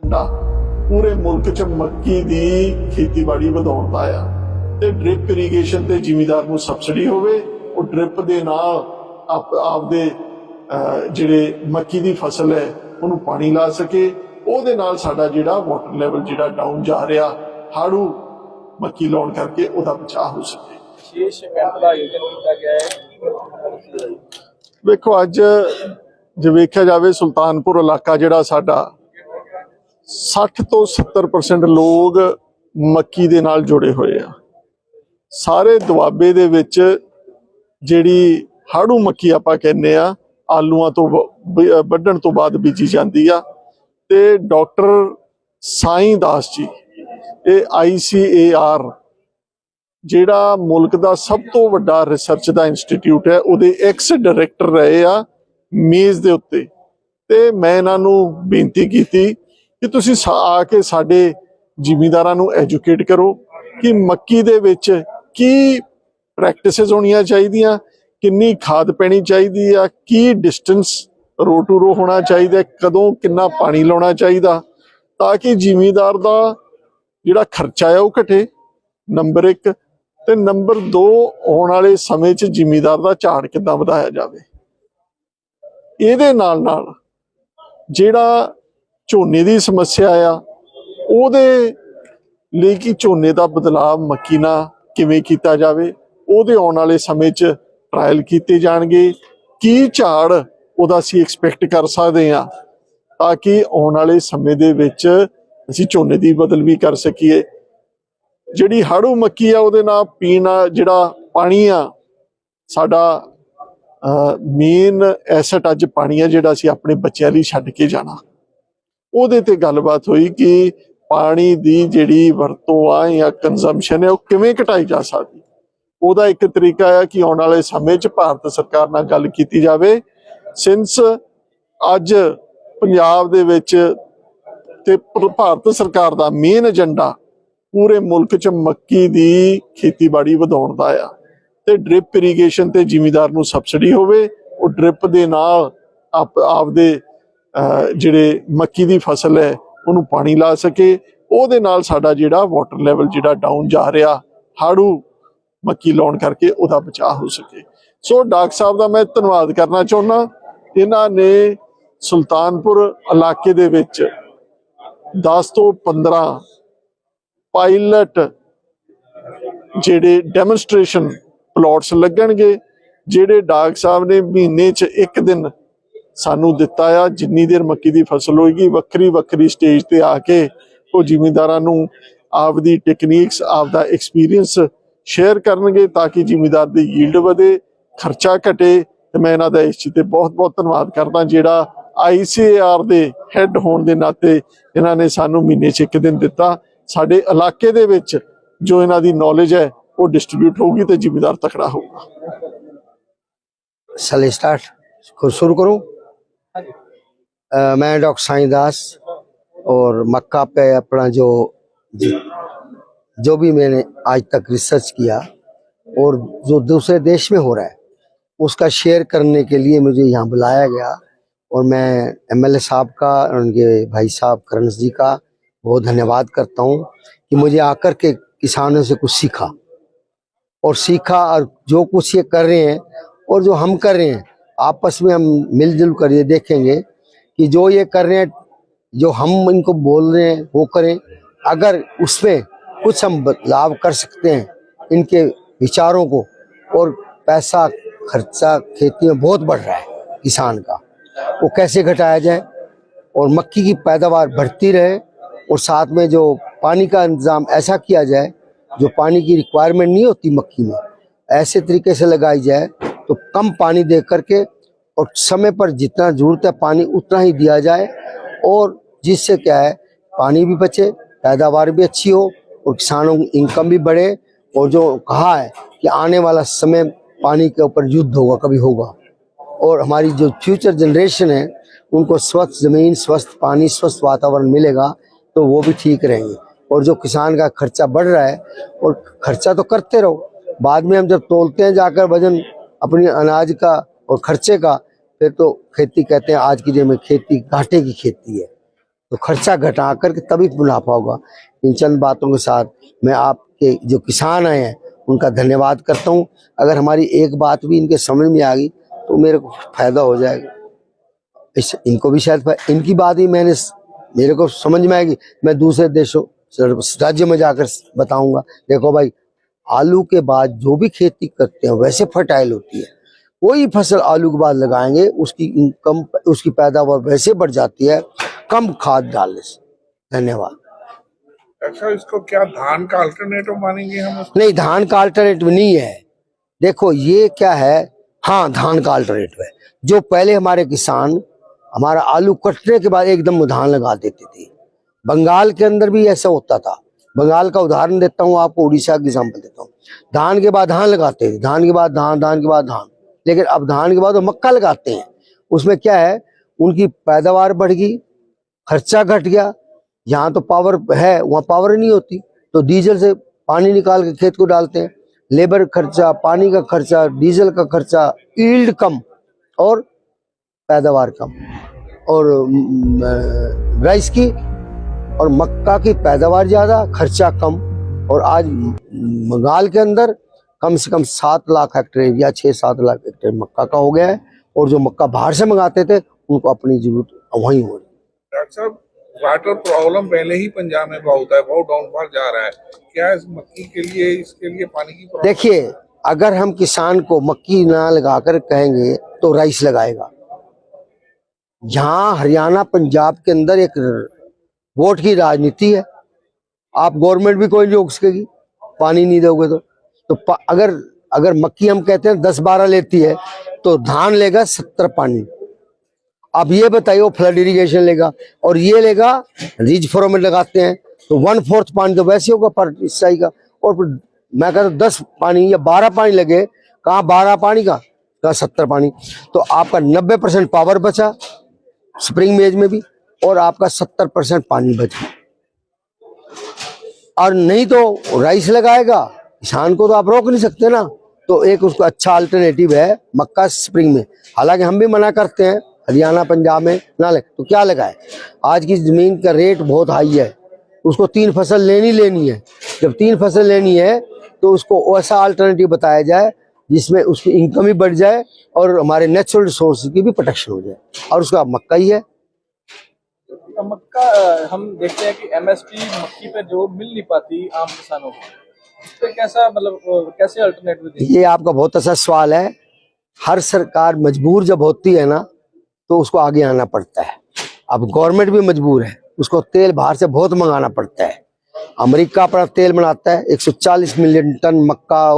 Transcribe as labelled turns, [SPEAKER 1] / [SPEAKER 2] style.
[SPEAKER 1] Agenda पूरे मुल्क च मक्की दी खेतीबाड़ी वधाउण दा आ ते ड्रिप इरीगेशन ते जिमीदार नूं सबसिडी होवे और ड्रिप दे नाल आपदे जिहड़े मक्की दी फसल है उहनूं पानी ला सके ਉਹਦੇ ਨਾਲ ਸਾਡਾ ਜਿਹੜਾ ਵਾਟਰ ਲੈਵਲ ਜਿਹੜਾ ਡਾਊਨ ਜਾ ਰਿਹਾ ਹਾੜੂ ਮੱਕੀ ਲਾਉਣ ਕਰਕੇ ਉਹਦਾ ਬਚਾਅ ਹੋ ਸਕੇ। ਵਿਸ਼ੇਸ਼ ਕੈਂਪ ਦਾ ਆਯੋਜਨ ਕੀਤਾ ਗਿਆ ਹੈ। ਵੇਖੋ ਅੱਜ ਜੇ ਵੇਖਿਆ ਜਾਵੇ ਸੁਲਤਾਨਪੁਰ ਇਲਾਕਾ ਜਿਹੜਾ ਸਾਡਾ 60 ਤੋਂ 70% ਲੋਕ ਮੱਕੀ ਦੇ ਨਾਲ ਜੁੜੇ ਹੋਏ ਆ। ਸਾਰੇ ਦੁਆਬੇ ਦੇ ਵਿੱਚ ਜਿਹੜੀ ਹਾੜੂ ਮੱਕੀ ਆਪਾਂ ਕਹਿੰਦੇ ਆ ਆਲੂਆਂ ਤੋਂ ਵੱਢਣ ਤੋਂ ਬਾਅਦ ਬੀਜੀ ਜਾਂਦੀ ਆ ਤੇ ਡਾਕਟਰ ਸਾਈਂ ਦਾਸ ਜੀ ਇਹ ICAR ਜਿਹੜਾ ਮੁਲਕ ਦਾ ਸਭ ਤੋਂ ਵੱਡਾ ਰਿਸਰਚ ਦਾ ਇੰਸਟੀਚਿਊਟ ਹੈ ਉਹਦੇ ਐਕਸ ਡਾਇਰੈਕਟਰ ਰਹੇ ਆ ਮੇਜ਼ ਦੇ ਉੱਤੇ ਤੇ ਮੈਂ ਇਹਨਾਂ ਨੂੰ ਬੇਨਤੀ ਕੀਤੀ ਕਿ ਤੁਸੀਂ ਆ ਕੇ ਸਾਡੇ ਜ਼ਿਮੀਂਦਾਰਾਂ ਨੂੰ ਐਜੂਕੇਟ ਕਰੋ ਕਿ ਮੱਕੀ ਦੇ ਵਿੱਚ ਕੀ ਪ੍ਰੈਕਟਿਸਿਸ ਹੋਣੀਆਂ ਚਾਹੀਦੀਆਂ, ਕਿੰਨੀ ਖਾਦ ਪੈਣੀ ਚਾਹੀਦੀ ਆ, ਕੀ ਡਿਸਟੈਂਸ रो टू रो होना चाहिए, कदों कितना पानी लाना चाहिए ताकि जिमीदार का जिहड़ा खर्चा है वह घटे नंबर 1 ते नंबर 2 आने वाले समय च जिमीदार का झाड़ किद्दां वधाया जाए। इहदे नाल नाल जिहड़ा झोने की समस्या आ उहदे लई कि झोने का बदलाव मक्की नाल किवें कीता जावे उहदे आने वाले समय च ट्रायल कीते जाणगे की झाड़ ਉਹਦਾ ਅਸੀਂ ਐਕਸਪੈਕਟ ਕਰ ਸਕਦੇ ਹਾਂ ਤਾਂ ਕਿ ਆਉਣ ਵਾਲੇ ਸਮੇਂ ਦੇ ਵਿੱਚ ਅਸੀਂ ਝੋਨੇ ਦੀ ਬਦਲ ਵੀ ਕਰ ਸਕੀਏ। ਜਿਹੜੀ ਹਾੜੂ ਮੱਕੀ ਆ ਉਹਦੇ ਨਾਲ ਪੀਣਾ ਜਿਹੜਾ ਪਾਣੀ ਆ ਸਾਡਾ ਮੇਨ ਐਸਟ ਅੱਜ ਪਾਣੀ ਆ ਜਿਹੜਾ ਅਸੀਂ ਆਪਣੇ ਬੱਚਿਆਂ ਲਈ ਛੱਡ ਕੇ ਜਾਣਾ। ਉਹਦੇ ਤੇ ਗੱਲਬਾਤ ਹੋਈ ਕਿ ਪਾਣੀ ਦੀ ਜਿਹੜੀ ਵਰਤੋਂ ਆ ਜਾਂ ਕੰਜ਼ੰਪਸ਼ਨ ਹੈ ਉਹ ਕਿਵੇਂ ਘਟਾਈ ਜਾ ਸਕਦੀ। ਉਹਦਾ ਇੱਕ ਤਰੀਕਾ ਆ ਕਿ ਆਉਣ ਵਾਲੇ ਸਮੇਂ 'ਚ ਭਾਰਤ ਸਰਕਾਰ ਨਾਲ ਗੱਲ ਕੀਤੀ ਜਾਵੇ। ਸਿੰਸ ਅੱਜ ਪੰਜਾਬ ਦੇ ਵਿੱਚ ਤੇ ਭਾਰਤ ਸਰਕਾਰ ਦਾ ਮੇਨ ਏਜੰਡਾ ਪੂਰੇ ਮੁਲਕ 'ਚ ਮੱਕੀ ਦੀ ਖੇਤੀਬਾੜੀ ਵਧਾਉਣ ਦਾ ਆ ਤੇ ਡ੍ਰਿਪ ਇਰੀਗੇਸ਼ਨ ਤੇ ਜ਼ਿਮੀਂਦਾਰ ਨੂੰ ਸਬਸਿਡੀ ਹੋਵੇ ਉਹ ਡ੍ਰਿਪ ਦੇ ਨਾਲ ਆਪਦੇ ਜਿਹੜੇ ਮੱਕੀ ਦੀ ਫਸਲ ਹੈ ਉਹਨੂੰ ਪਾਣੀ ਲਾ ਸਕੇ ਉਹਦੇ ਨਾਲ ਸਾਡਾ ਜਿਹੜਾ ਵਾਟਰ ਲੈਵਲ ਜਿਹੜਾ ਡਾਊਨ ਜਾ ਰਿਹਾ ਹਾੜੂ ਮੱਕੀ ਲਾਉਣ ਕਰਕੇ ਉਹਦਾ ਬਚਾਅ ਹੋ ਸਕੇ। ਸੋ ਡਾਕਟਰ ਸਾਹਿਬ ਦਾ ਮੈਂ ਧੰਨਵਾਦ ਕਰਨਾ ਚਾਹੁੰਦਾ। ਇਹਨਾਂ ਨੇ ਸੁਲਤਾਨਪੁਰ ਇਲਾਕੇ ਦੇ ਵਿੱਚ 10 ਤੋਂ 15 ਪਾਇਲਟ ਜਿਹੜੇ ਡੈਮੋਨਸਟ੍ਰੇਸ਼ਨ ਪਲਾਟਸ ਲੱਗਣਗੇ ਜਿਹੜੇ ਡਾਕਟਰ ਸਾਹਿਬ ਨੇ ਮਹੀਨੇ 'ਚ ਇੱਕ ਦਿਨ ਸਾਨੂੰ ਦਿੱਤਾ ਆ। ਜਿੰਨੀ ਦੇਰ ਮੱਕੀ ਦੀ ਫਸਲ ਹੋਏਗੀ ਵੱਖਰੀ ਵੱਖਰੀ ਸਟੇਜ ਤੇ ਆ ਕੇ ਉਹ ਜ਼ਿਮੀਂਦਾਰਾਂ ਨੂੰ ਆਪਦੀ ਟੈਕਨੀਕਸ ਆਪਦਾ ਐਕਸਪੀਰੀਅੰਸ शेयर करनगे ताकि जिमीदार की यील्ड वधे खर्चा घटे। तो मैं इन्हां दा इस चीज़ ते बहुत बहुत धन्नवाद करदा जिहड़ा ICAR दे हैड होने के नाते इन्हां ने सानू महीने 'च एक दिन दिता। साडे इलाके दे विच जो इन्हां दी नॉलेज है वो डिस्ट्रीब्यूट होगी तो जिमीदार तकड़ा होगा।
[SPEAKER 2] चलिए स्टार्ट शुरू करूँ। मैं डॉक्टर साईं दास और मक्का पे अपना जो भी मैंने आज तक रिसर्च किया और जो दूसरे देश में हो रहा है उसका शेयर करने के लिए मुझे यहाँ बुलाया गया और मैं MLA साहब का और उनके भाई साहब करण जी का बहुत धन्यवाद करता हूँ कि मुझे आकर के किसानों से कुछ सीखा और जो कुछ ये कर रहे हैं और जो हम कर रहे हैं आपस में हम मिलजुल कर ये देखेंगे कि जो ये कर रहे हैं जो हम इनको बोल रहे हैं वो करें। अगर उसमें कुछ हम बदलाव कर सकते हैं इनके विचारों को और पैसा खर्चा खेती में बहुत बढ़ रहा है किसान का वो कैसे घटाया जाए और मक्की की पैदावार बढ़ती रहे और साथ में जो पानी का इंतज़ाम ऐसा किया जाए जो पानी की रिक्वायरमेंट नहीं होती मक्की में ऐसे तरीके से लगाई जाए तो कम पानी दे करके और समय पर जितना ज़रूरत है पानी उतना ही दिया जाए और जिससे क्या है पानी भी बचे पैदावार भी अच्छी हो और किसानों की इनकम भी बढ़े। और जो कहा है कि आने वाला समय पानी के ऊपर युद्ध होगा कभी होगा और हमारी जो फ्यूचर जनरेशन है उनको स्वस्थ ज़मीन स्वस्थ पानी स्वस्थ वातावरण मिलेगा तो वो भी ठीक रहेंगे। और जो किसान का खर्चा बढ़ रहा है और खर्चा तो करते रहो बाद में हम जब तोलते हैं जाकर वजन अपनी अनाज का और खर्चे का फिर तो खेती कहते हैं आज की डेट में खेती घाटे की खेती है। तो खर्चा घटा करके तभी मुनाफा होगा। इन चंद बातों के साथ मैं आपके जो किसान आए हैं उनका धन्यवाद करता हूँ। अगर हमारी एक बात भी इनके समझ में आ गई तो मेरे को फायदा हो जाएगा, इनको भी शायद इनकी बात ही मेरे को समझ में आएगी। मैं दूसरे देशों राज्य में जाकर बताऊंगा, देखो भाई आलू के बाद जो भी खेती करते हैं वैसे फर्टाइल होती है, कोई फसल आलू के बाद लगाएंगे उसकी इनकम, उसकी पैदावार वैसे बढ़ जाती है कम खाद डालने से। धन्यवाद।
[SPEAKER 3] अच्छा, इसको क्या धान का अल्टरनेटिव मानेंगे हम उसको?
[SPEAKER 2] नहीं, धान का अल्टरनेटिव नहीं है। देखो ये क्या है, हाँ धान का अल्टरनेटिव है। जो पहले हमारे किसान हमारा आलू कटने के बाद एकदम धान लगा देते थे, बंगाल के अंदर भी ऐसा होता था। बंगाल का उदाहरण देता हूँ आपको, उड़ीसा की एग्जाम्पल देता हूँ। धान के बाद धान लगाते थे, धान के बाद धान, धान के बाद धान, लेकिन अब धान के बाद वो मक्का लगाते हैं। उसमें क्या है, उनकी पैदावार बढ़ गई, खर्चा घट गया। यहाँ तो पावर है, वहाँ पावर नहीं होती, तो डीजल से पानी निकाल के खेत को डालते हैं। लेबर खर्चा, पानी का खर्चा, डीजल का खर्चा, ईल्ड कम और पैदावार कम। और राइस की और मक्का की पैदावार ज्यादा, खर्चा कम। और आज बंगाल के अंदर कम से कम 7 लाख हेक्टेयर या 6-7 लाख हेक्टेयर मक्का का हो गया है। और जो मक्का बाहर से मंगाते थे उनको अपनी जरूरत वहीं हो रही है।
[SPEAKER 3] डॉक्टर साहब, वाटर प्रॉब्लम पहले ही पंजाब में बहुत है, बहुत डाउनफॉल जा रहा है। क्या इस मक्की के लिए, इसके लिए पानी की प्रॉब्लम?
[SPEAKER 2] देखिए, अगर हम किसान को मक्की ना लगाकर कहेंगे तो राइस लगाएगा। यहाँ हरियाणा पंजाब के अंदर एक वोट की राजनीति है, आप गवर्नमेंट भी कोई नहीं रोक सकेगी, पानी नहीं दोगे तो अगर मक्की हम कहते हैं 10-12 लेती है तो धान लेगा 70 पानी। अब ये बताइए, वो फ्लड इरिगेशन लेगा और ये लेगा रिज फरो में लगाते हैं तो 1/4 पानी तो वैसे होगा पर सिंचाई का। और मैं कहता हूँ 10 पानी या 12 पानी लगे, कहाँ 12 पानी का, कहाँ 70 पानी। तो आपका 90% पावर बचा स्प्रिंग मेज में भी, और आपका 70% पानी बचा। और नहीं तो राइस लगाएगा, किसान को तो आप रोक नहीं सकते ना। तो एक उसको अच्छा अल्टरनेटिव है मक्का स्प्रिंग में। हालांकि हम भी मना करते हैं हरियाणा पंजाब में ना लगे तो क्या लगाए, आज की जमीन का रेट बहुत हाई है, उसको 3 फसल लेनी है। जब 3 फसल लेनी है तो उसको ऐसा अल्टरनेटिव बताया जाए जिसमें उसकी इनकम भी बढ़ जाए और हमारे नेचुरल रिसोर्स की भी प्रोटेक्शन हो जाए, और उसका मक्का ही है।
[SPEAKER 4] मक्का हम देखते हैं कि एमएसपी मक्की पे जो मिल नहीं पाती आम किसानों को, इस पे कैसा मतलब कैसे अल्टरनेटिव देंगे?
[SPEAKER 2] ये आपका बहुत अच्छा सवाल है। हर सरकार मजबूर जब होती है ना तो उसको आगे आना पड़ता है। अब गवर्नमेंट भी मजबूर है, उसको तेल बाहर से बहुत मंगाना पड़ता है। अमेरिका अपना तेल बनाता है, 140 मिलियन टन मक्का